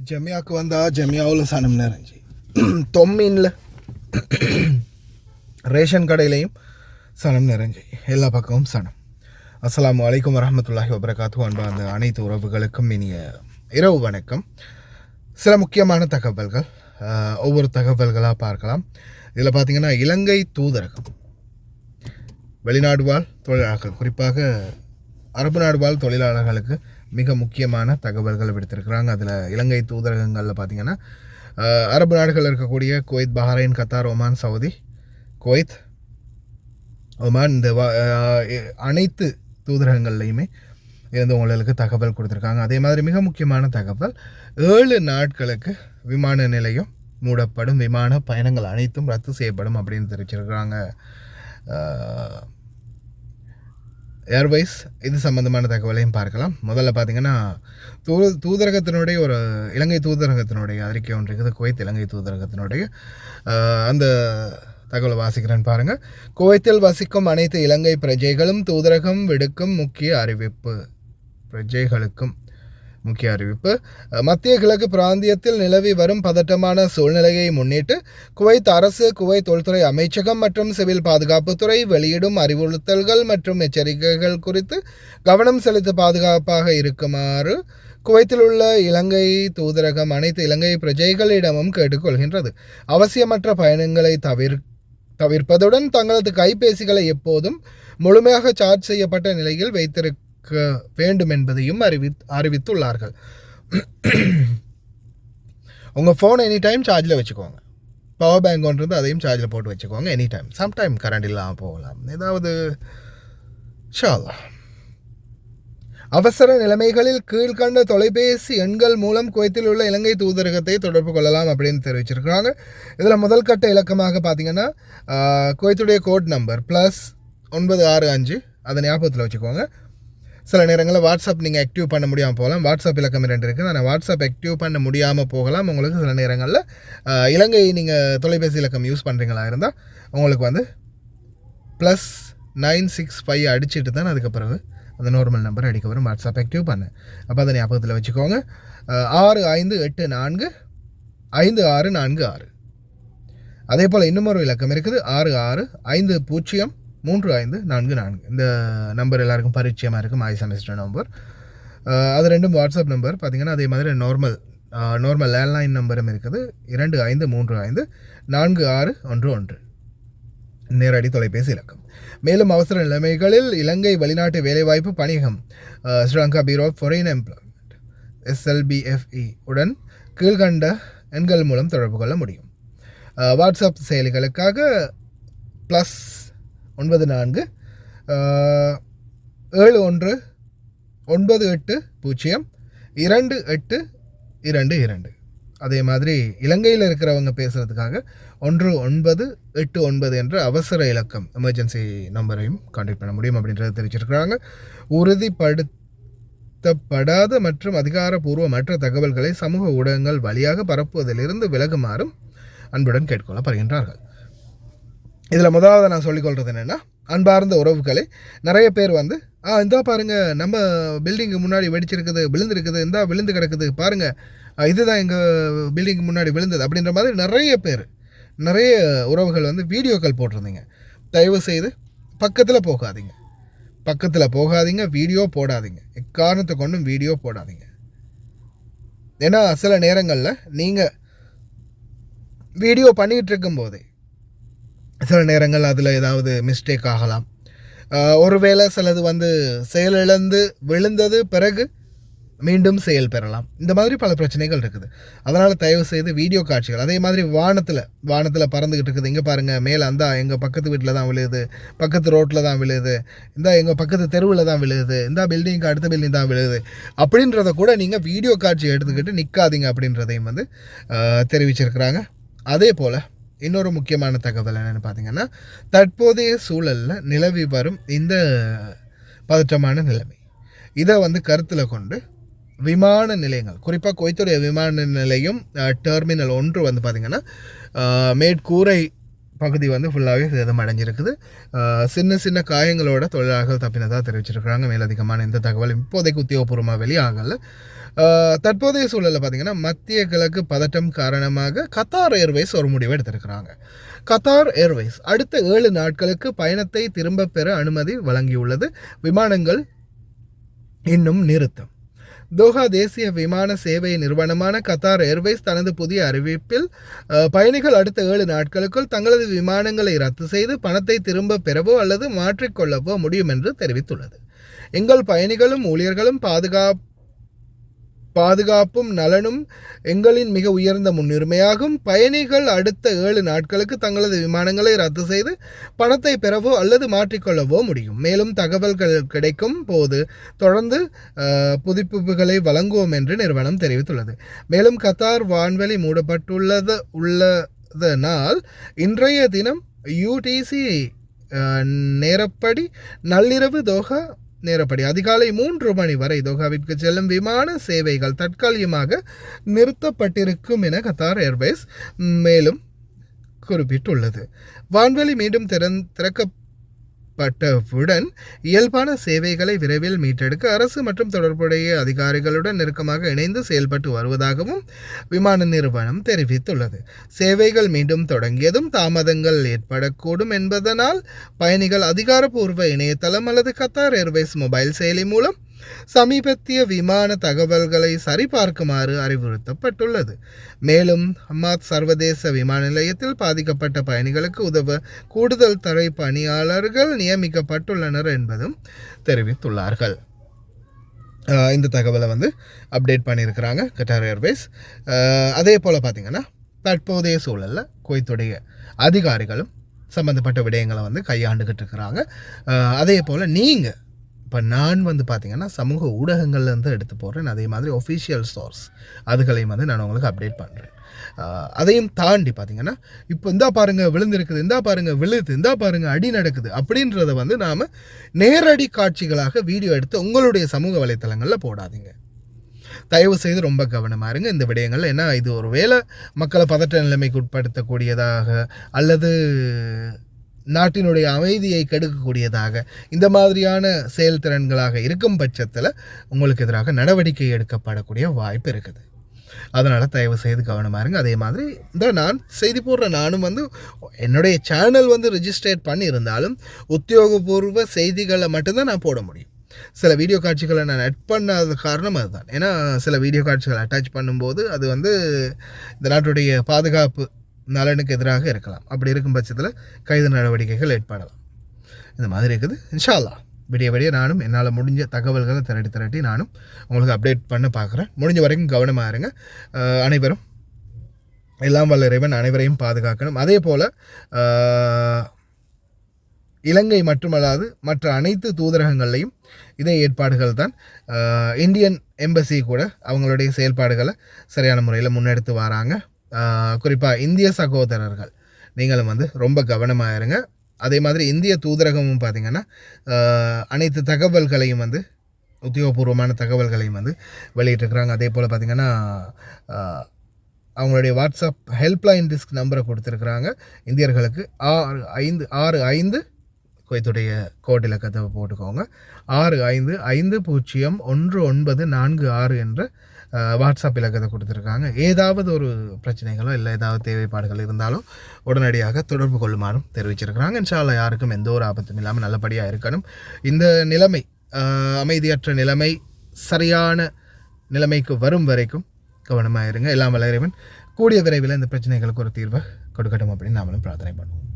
ஜமியாவுக்கு வந்தால் ஜமியாவில் சனம் நிறைஞ்சி தொம்மீனில் ரேஷன் கடையிலையும் சனம் நிறைஞ்சி எல்லா பக்கமும் சனம். அஸ்ஸலாமு அலைக்கும் வரஹ்மத்துல்லாஹி வபரகாத்துஹு. அன்பார்ந்த அனைத்து உறவுகளுக்கும் இனிய இரவு வணக்கம். சில முக்கியமான தகவல்கள், ஒவ்வொரு தகவல்களாக பார்க்கலாம். இதில் பார்த்திங்கன்னா இலங்கை தூதரகம் வெளிநாடு வாழ் தொழிலாளர்கள், குறிப்பாக அரபு நாடு வாழ் தொழிலாளர்களுக்கு மிக முக்கியமான தகவல்கள் விடுத்திருக்கிறாங்க. அதில் இலங்கை தூதரகங்களில் பார்த்திங்கன்னா அரபு நாடுகளில் இருக்கக்கூடிய Kuwait, Bahrain, Qatar, Oman, Saudi, Kuwait, Oman, இந்த அனைத்து தூதரகங்கள்லையுமே இருந்து உங்களுக்கு தகவல் கொடுத்துருக்காங்க. அதே மாதிரி மிக முக்கியமான தகவல், 7 நாட்களுக்கு விமான நிலையம் மூடப்படும், விமான பயணங்கள் அனைத்தும் ரத்து செய்யப்படும் அப்படின்னு தெரிவிச்சிருக்கிறாங்க ஏர்வைஸ். இது சம்பந்தமான தகவலையும் பார்க்கலாம். முதல்ல பார்த்திங்கன்னா தூதரகத்தினுடைய இலங்கை தூதரகத்தினுடைய அறிக்கை ஒன்று இருக்குது. குவைத் இலங்கை தூதரகத்தினுடைய அந்த தகவலை வாசிக்கிறேன்னு பாருங்கள். குவைத்தில் வசிக்கும் அனைத்து இலங்கை பிரஜைகளும் தூதரகம் விடுக்கும் முக்கிய அறிவிப்பு. பிரஜைகளுக்கும் முக்கிய அறிவிப்பு. மத்திய கிழக்கு பிராந்தியத்தில் நிலவி வரும் பதட்டமான சூழ்நிலையை முன்னிட்டு குவைத் அரசு, குவைத் தொல்துறை அமைச்சகம் மற்றும் சிவில் பாதுகாப்புத்துறை வெளியிடும் அறிவுறுத்தல்கள் மற்றும் எச்சரிக்கைகள் குறித்து கவனம் செலுத்த பாதுகாப்பாக இருக்குமாறு குவைத்தில் உள்ள இலங்கை தூதரகம் அனைத்து இலங்கை பிரஜைகளிடமும் கேட்டுக்கொள்கின்றது. அவசியமற்ற பயணங்களை தவிர்ப்பதுடன் தங்களது கைபேசிகளை எப்போதும் முழுமையாக சார்ஜ் செய்யப்பட்ட நிலையில் வைத்திருக்க வேண்டும் என்பதையும் அறிவித்துள்ளார்கள். உங்கள் ஃபோன் எனி டைம் சார்ஜில் வச்சுக்கோங்க. பவர் பேங்க் ஒன்று இருந்து அதையும் சார்ஜில் போட்டு வச்சுக்கோங்க எனி டைம். சம்டைம் கரண்ட் இல்லாமல் போகலாம், ஏதாவது ஷாலா. அவசர நிலைமைகளில் கீழ்கண்ட தொலைபேசி எண்கள் மூலம் குவைத்தில் உள்ள இலங்கை தூதரகத்தை தொடர்பு கொள்ளலாம் அப்படின்னு தெரிவிச்சிருக்கிறாங்க. இதில் முதல் கட்ட இலக்கமாக பார்த்தீங்கன்னா குவைத்துடைய கோட் நம்பர் +965, அதை ஞாபகத்தில் வச்சுக்கோங்க. சில நேரங்களில் வாட்ஸ்அப் நீங்கள் ஆக்டிவ் பண்ண முடியாமல் போகலாம். வாட்ஸ்அப் இலக்கம் 2 இருக்குது. ஆனால் வாட்ஸ்அப் ஆக்டிவ் பண்ண முடியாமல் போகலாம். உங்களுக்கு சில நேரங்களில் இலங்கை நீங்கள் தொலைபேசி இலக்கம் யூஸ் பண்ணுறீங்களா இருந்தால் உங்களுக்கு வந்து +965 அடிச்சுட்டு தான் அதுக்கு பிறகு அந்த நார்மல் நம்பர் அடிக்க வரும். வாட்ஸ்அப் ஆக்டிவ் பண்ண, அப்போ அதை ஞாபகத்தில் வச்சுக்கோங்க. 65845646. அதே போல் இன்னும் ஒரு இலக்கம் இருக்குது, 66503544. இந்த நம்பர் எல்லாருக்கும் பரிச்சயமாக இருக்கும், மாய் செமஸ்டர் நம்பர். அது ரெண்டும் வாட்ஸ்அப் நம்பர் பார்த்திங்கன்னா. அதே மாதிரி நார்மல் லேண்ட்லைன் நம்பரும் இருக்குது, 25354611 நேரடி தொலைபேசி இலக்கம். மேலும் அவசர நிலைமைகளில் இலங்கை வெளிநாட்டு வேலைவாய்ப்பு பணியகம் Sri Lanka bureau of foreign employment SLBFE உடன் கீழ்கண்ட எண்கள் மூலம் தொடர்பு கொள்ள முடியும். வாட்ஸ்அப் செயலிகளுக்காக +94 7198022822. அதே மாதிரி இலங்கையில் இருக்கிறவங்க பேசுகிறதுக்காக 1989 என்ற அவசர இலக்கம், எமர்ஜென்சி நம்பரையும் கான்டாக்ட் பண்ண முடியும் அப்படின்றத தெரிவிச்சிருக்கிறாங்க. உறுதிப்படுத்தப்படாத மற்றும் அதிகாரப்பூர்வமற்ற தகவல்களை சமூக ஊடகங்கள் வழியாக பரப்புவதிலிருந்து விலகுமாறும் அன்புடன் கேட்டுக்கொள்ளப்படுகின்றார்கள். இதில் முதலாவது நான் சொல்லிக்கொள்கிறது என்னென்னா, அன்பார்ந்த உறவுகளை, நிறைய பேர் வந்து இந்தா பாருங்கள், நம்ம பில்டிங்கு முன்னாடி வெடிச்சிருக்குது, விழுந்துருக்குது, இந்தா விழுந்து கிடக்குது பாருங்கள், இதுதான் எங்கள் பில்டிங்கு முன்னாடி விழுந்தது அப்படின்ற மாதிரி நிறைய உறவுகள் வந்து வீடியோக்கள் போட்டிருந்தீங்க. தயவு செய்து பக்கத்தில் போகாதீங்க, வீடியோ போடாதீங்க. எக்காரணத்தை கொண்டும் வீடியோ போடாதீங்க. ஏன்னா சில நேரங்களில் நீங்கள் வீடியோ பண்ணிகிட்டு இருக்கும்போதே சில நேரங்கள் அதில் ஏதாவது மிஸ்டேக் ஆகலாம். ஒருவேளை சிலது வந்து செயலிழந்து விழுந்தது பிறகு மீண்டும் செயல் பெறலாம். இந்த மாதிரி பல பிரச்சனைகள் இருக்குது. அதனால் தயவு செய்து வீடியோ காட்சிகள், அதே மாதிரி வானத்தில் பறந்துக்கிட்டு இருக்குது, இங்கே பாருங்கள் மேலே அந்த எங்கள் பக்கத்து வீட்டில் தான் விழுது, பக்கத்து ரோட்டில் தான் விழுது, இந்த எங்கள் பக்கத்து தெருவில் தான் விழுது, இந்த பில்டிங்க்கு அடுத்த பில்டிங் தான் விழுது அப்படின்றத கூட நீங்கள் வீடியோ காட்சி எடுத்துக்கிட்டு நிற்காதீங்க அப்படின்றதையும் வந்து தெரிவிச்சிருக்கிறாங்க. அதே போல் இன்னொரு முக்கியமான தகவல் என்னென்னு பார்த்தீங்கன்னா, தற்போதைய சூழலில் நிலவி வரும் இந்த பதற்றமான நிலைமை, இதை வந்து கருத்தில் கொண்டு விமான நிலையங்கள், குறிப்பாக குவைத்துடைய விமான நிலையம் டெர்மினல் 1 வந்து பார்த்திங்கன்னா மேற்கூரை பகுதி வந்து ஃபுல்லாகவே சேதம் அடைஞ்சிருக்குது. சின்ன சின்ன காயங்களோட தொழிலாளர்கள் தப்பினதாக தெரிவிச்சிருக்கிறாங்க. மேலதிகமான எந்த தகவலும் இப்போதைக்கு உத்தியோகபூர்வமாக வெளியாகலை. தற்போதைய சூழலில் பார்த்திங்கன்னா மத்திய கிழக்கு பதட்டம் காரணமாக கத்தார் ஏர்வேஸ் ஒரு முடிவு எடுத்திருக்கிறாங்க. கத்தார் ஏர்வேஸ் அடுத்த 7 நாட்களுக்கு பயணத்தை திரும்ப பெற அனுமதி வழங்கியுள்ளது. விமானங்கள் இன்னும் நிறுத்தம். தோஹா தேசிய விமான சேவை நிறுவனமான கத்தார் ஏர்வேஸ் தனது புதிய அறிவிப்பில் பயணிகள் அடுத்த 7 நாட்களுக்குள் தங்களது விமானங்களை ரத்து செய்து பணத்தை திரும்ப பெறவோ அல்லது மாற்றிக்கொள்ளவோ முடியும் என்று தெரிவித்துள்ளது. எங்கள் பயணிகளும் ஊழியர்களும் பாதுகாப்பும் நலனும் எங்களின் மிக உயர்ந்த முன்னுரிமையாகும். பயணிகள் அடுத்த 7 நாட்களுக்கு தங்களது விமானங்களை ரத்து செய்து பணத்தை பெறவோ அல்லது மாற்றிக்கொள்ளவோ முடியும். மேலும் தகவல்கள் கிடைக்கும் போது தொடர்ந்து புதுப்பிப்புகளை வழங்குவோம் என்று நிறுவனம் தெரிவித்துள்ளது. மேலும் கத்தார் வான்வெளி உள்ளதனால் இன்றைய தினம் UTC நேரப்படி நள்ளிரவு தோஹா நேரப்படி அதிகாலை 3 மணி வரை தோஹாவிற்கு செல்லும் விமான சேவைகள் தற்காலிகமாக நிறுத்தப்பட்டிருக்கும் என கத்தார் ஏர்வேஸ் மேலும் குறிப்பிட்டுள்ளது. வான்வெளி மீண்டும் திறக்கப்பட்டவுடன் இயல்பான சேவைகளை விரைவில் மீட்டெடுக்க அரசு மற்றும் தொடர்புடைய அதிகாரிகளுடன் நெருக்கமாக இணைந்து செயல்பட்டு வருவதாகவும் விமான நிறுவனம் தெரிவித்துள்ளது. சேவைகள் மீண்டும் தொடங்கியதும் தாமதங்கள் ஏற்படக்கூடும் என்பதனால் பயணிகள் அதிகாரப்பூர்வ இணையதளம் அல்லது கத்தார் ஏர்வேஸ் மொபைல் செயலி மூலம் சமீபத்திய விமான தகவல்களை சரிபார்க்குமாறு அறிவுறுத்தப்பட்டுள்ளது. மேலும் ஹமாத் சர்வதேச விமான நிலையத்தில் பாதிக்கப்பட்ட பயணிகளுக்கு உதவ கூடுதல் தரை பணியாளர்கள் நியமிக்கப்பட்டுள்ளனர் என்பதும் தெரிவித்துள்ளார்கள். இந்த தகவலை வந்து அப்டேட் பண்ணியிருக்கிறாங்க கட்டார் ஏர்வேஸ். அதே போல் பார்த்திங்கன்னா தற்போதைய சூழலில் குவைத்துடைய அதிகாரிகளும் சம்மந்தப்பட்ட விடயங்களை வந்து கையாண்டுக்கிட்டு இருக்கிறாங்க. அதே போல் நீங்கள் இப்போ நான் வந்து பார்த்திங்கன்னா சமூக ஊடகங்கள்லேருந்து எடுத்து போடுறேன். அதே மாதிரி ஒஃபிஷியல் சோர்ஸ் அதுகளையும் வந்து நான் உங்களுக்கு அப்டேட் பண்ணுறேன். அதையும் தாண்டி பார்த்திங்கன்னா இப்போ இந்தா பாருங்கள் விழுந்திருக்குது, இந்தா பாருங்கள் விழுது, இந்தா பாருங்கள் அடி நடக்குது அப்படின்றத வந்து நாம் நேரடி காட்சிகளாக வீடியோ எடுத்து உங்களுடைய சமூக வலைத்தளங்களில் போடாதீங்க. தயவு செய்து ரொம்ப கவனமாக இருங்க இந்த விடயங்கள். ஏன்னா இது ஒரு வேளை மக்களை பதட்ட நிலைமைக்கு உட்படுத்தக்கூடியதாக அல்லது நாட்டினுடைய அமைதியை கெடுக்கக்கூடியதாக இந்த மாதிரியான செயல்திறன்களாக இருக்கும் பட்சத்தில் உங்களுக்கு எதிராக நடவடிக்கை எடுக்கப்படக்கூடிய வாய்ப்பு இருக்குது. அதனால் தயவு செய்து கவனமாக இருங்க. அதே மாதிரி இந்த நான் செய்தி போடுற நானும் வந்து என்னுடைய சேனல் வந்து ரிஜிஸ்ட்ரேட் பண்ணியிருந்தாலும் உத்தியோகபூர்வ செய்திகளை மட்டும்தான் நான் போட முடியும். சில வீடியோ காட்சிகளை நான் ஆட் பண்ணாத காரணம் அதுதான். ஏன்னா சில வீடியோ காட்சிகளை அட்டாச் பண்ணும்போது அது வந்து இந்த நாட்டுடைய பாதுகாப்பு நலனுக்கு எதிராக இருக்கலாம். அப்படி இருக்கும் பட்சத்தில் கைது நடவடிக்கைகள் ஏற்படலாம். இந்த மாதிரி இருக்குது. இன்ஷா அல்லாஹ் விடிய நானும் என்னால் முடிஞ்ச தகவல்களை திரட்டி நானும் உங்களுக்கு அப்டேட் பண்ண பார்க்குறேன். முடிஞ்ச வரைக்கும் கவனமாக இருங்க. அனைவரும் எல்லாம் வல்ல இறைவன் அனைவரையும் பாதுகாக்கணும். அதே போல் இலங்கை மட்டுமல்லாது மற்ற அனைத்து தூதரகங்கள்லையும் இதே ஏற்பாடுகள் தான். இந்தியன் எம்பசி கூட அவங்களுடைய செயல்பாடுகளை சரியான முறையில் முன்னெடுத்து வராங்க. குறிப்பாக இந்திய சகோதரர்கள் நீங்களும் வந்து ரொம்ப கவனமாக இருங்க. அதே மாதிரி இந்திய தூதரகமும் பார்த்திங்கன்னா அனைத்து தகவல்களையும் வந்து உத்தியோகபூர்வமான தகவல்களையும் வந்து வெளியிட்டிருக்கிறாங்க. அதே போல் பார்த்திங்கன்னா அவங்களுடைய வாட்ஸ்அப் ஹெல்ப்லைன் டிஸ்க் நம்பரை கொடுத்துருக்குறாங்க இந்தியர்களுக்கு. 65 குவைத்துடைய கோட் இலக்கத்தை போட்டுக்கோங்க. 65501946 என்ற வாட்ஸ்அப் இலக்கத்தை கொடுத்துருக்காங்க. ஏதாவது ஒரு பிரச்சனைகளோ இல்லை ஏதாவது தேவைப்பாடுகள் இருந்தாலும் உடனடியாக தொடர்பு கொள்ளுமாறும் தெரிவிச்சிருக்கிறாங்க. இன்ஷா அல்லாஹ் யாருக்கும் எந்த ஒரு ஆபத்தும் இல்லாமல் நல்லபடியாக இருக்கணும். இந்த நிலைமை அமைதியற்ற நிலைமை சரியான நிலைமைக்கு வரும் வரைக்கும் கவனமாக இருங்க. எல்லாம் வல்ல இறைவன் கூடிய விரைவில் இந்த பிரச்சனைகளுக்கு ஒரு தீர்வை கொடுக்கட்டும் அப்படின்னு நாமளும் பிரார்த்தனை பண்ணுவோம்.